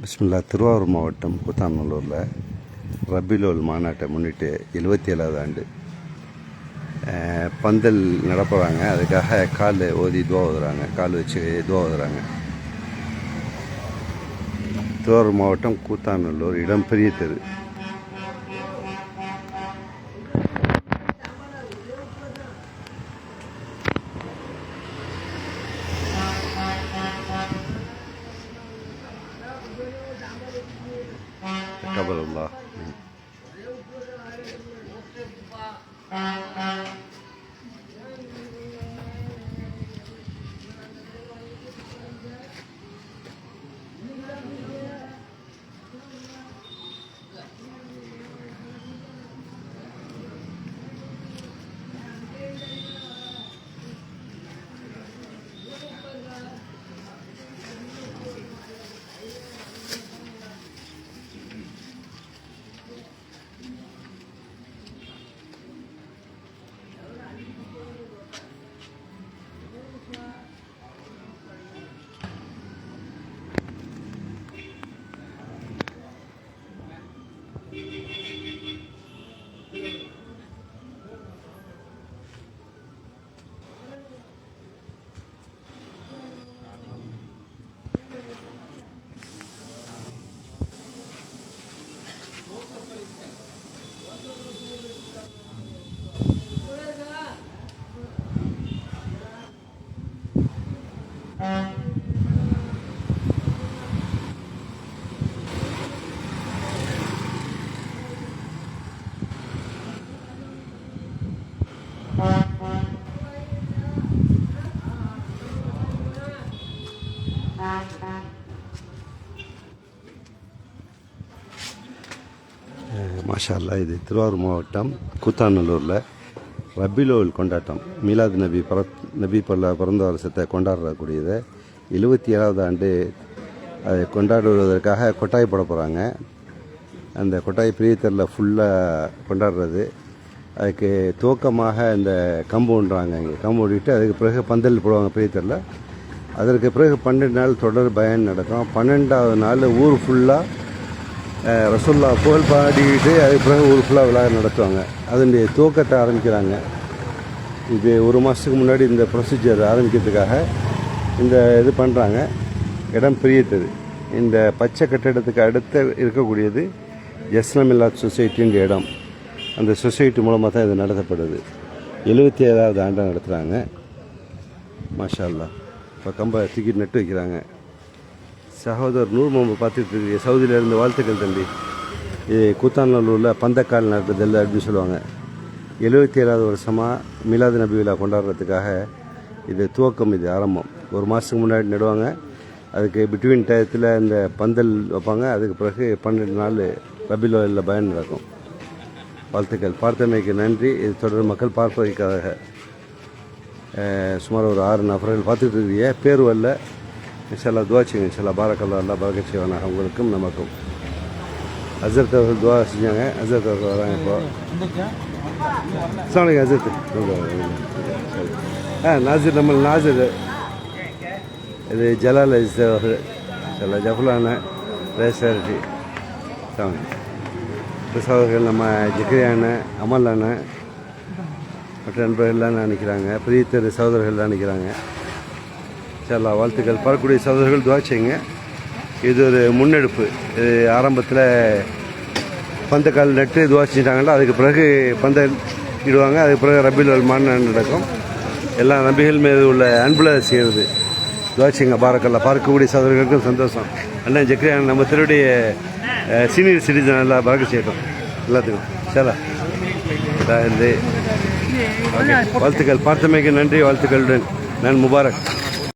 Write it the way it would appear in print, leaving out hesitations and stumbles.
பிஸ்மில்லா. திருவாரூர் மாவட்டம் கூத்தாநல்லூரில் ரபிலோல் மாநாட்டை முன்னிட்டு 77வது ஆண்டு பந்தல் நடப்புகிறாங்க. அதுக்காக கால் ஓதி துவா ஓதுறாங்க, கால் வச்சு துவா ஓதுறாங்க. திருவாரூர் மாவட்டம் கூத்தாநல்லூர், இடம் பெரிய தெரு. கபலல்லா. மாஷா அல்லாஹ். இது திருவாரூர் மாவட்டம் கூத்தாநல்லூரில் ரபிலோல் கொண்டாட்டம், மீலாது நபி பிறந்த வருஷத்தை கொண்டாடக்கூடியது 77வது ஆண்டு. அதை கொண்டாடுவதற்காக கொட்டாய் போட போகிறாங்க. அந்த கொட்டாய் பெரிய தெருவில் ஃபுல்லாக கொண்டாடுறது. அதுக்கு துவக்கமாக இந்த கம்பு ஊன்றாங்க. இங்கே கம்பு ஊடிட்டு அதுக்கு பிறகு பந்தல் போடுவாங்க பெரிய தெருவில். அதற்கு பிறகு 12 நாள் தொடர் பயன் நடக்கும். 12வது நாள் ஊர் ஃபுல்லாக ரசூல்லா புகழ் பாடிட்டு அதுக்கு பிறகு ஊர் ஃபுல்லாக விழா நடத்துவாங்க. அதனுடைய துவக்கத்தை ஆரம்பிக்கிறாங்க. இது ஒரு மாதத்துக்கு முன்னாடி இந்த ப்ரொசீஜர் ஆரம்பிக்கிறதுக்காக இந்த இது பண்ணுறாங்க. இடம் பெரிய தெரு. இந்த பச்சை கட்டிடத்துக்கு அடுத்து இருக்கக்கூடியது ஜஸ்னமில்லாத் சொசைட்டின்ற இடம். அந்த சொசைட்டி மூலமாக தான் இது நடத்தப்படுது. 77வது ஆண்டை நடத்துகிறாங்க. மாஷா அல்லாஹ். இப்போ கம்பை தூக்கி நட்டு வைக்கிறாங்க. சகோதரர் நூர் முகமது பார்த்துட்டு இருக்கு. சவுதியிலேருந்து வாழ்த்துக்கள் தம்பி. இது கூத்தாநல்லூரில் பந்தக்கால் நடத்துதல் அப்படின்னு சொல்லுவாங்க. 77வது வருஷமாக மீலாது நபி விழா கொண்டாடுறதுக்காக இது துவக்கம், இது ஆரம்பம். ஒரு மாதத்துக்கு முன்னாடி நடுவாங்க. அதுக்கு பிட்வீன் டயத்தில் இந்த பந்தல் வைப்பாங்க. அதுக்கு பிறகு 12 நாள் ரபிலோலில் பயன் நடக்கும். வாழ்த்துக்கள். பார்த்தமைக்கு நன்றி. இது தொடர் மக்கள் பார்ப்பதற்காக சுமார் ஒரு 6 நபர்கள் பார்த்துட்டு இருக்கிறீங்க. பேர் வரல. இன்ஷால்லா துவா செய்யுங்க. இன்ஷால்லா பாரக்கல்லா, அல்லா பரக்கத் செய்வானாக உங்களுக்கும் நமக்கும். ஹசரத் அவர்கள் துவா செஞ்சாங்க. ஹசரத் அவர்கள் வராங்க இப்போ. அஸ்ஸலாமு அலைக்கும் ஹசரத். நாசிர், நம்ம நாசிர். இது ஜலால் அஜிஸ் அவர்கள். இன்ஷால்லா ஜஃபுலான ரேசாரிட்டி சகோதரர்கள். நம்ம ஜக்ரியான அமலான மற்ற நண்பர்கள்லாம் நினைக்கிறாங்க. பெரிய தெரு சகோதரர்கள்லாம் நினைக்கிறாங்க. இன்ஷால்லா வாழ்த்துக்கள். வரக்கூடிய சகோதரர்கள் துவா செய்யுங்க. இது ஒரு முன்னெடுப்பு. இது ஆரம்பத்தில் பந்தக்கால் நட்டு துவா செஞ்சிட்டாங்கன்னா அதுக்கு பிறகு பந்தல் இடுவாங்க. அதுக்கு பிறகு ரபிலோல் மாநாடு நடக்கும். எல்லா நபிகள் மீது உள்ள அன்பில் செய்கிறது. துவா செய்யுங்க. பாரக்கல்லா. பார்க்கக்கூடிய சகோதரர்களுக்கும் சந்தோஷம். அண்ணன் ஜக்ரியான் நம்ம திருடைய சீனியர் சிட்டிசன் நல்லா பறக்க செய்யட்டும் எல்லாத்துக்கும். இன்ஷால்லா. வாழ்த்துக்கள். பார்த்தமைக்கு நன்றி. வாழ்த்துக்களுடன் நான் முபாரக்.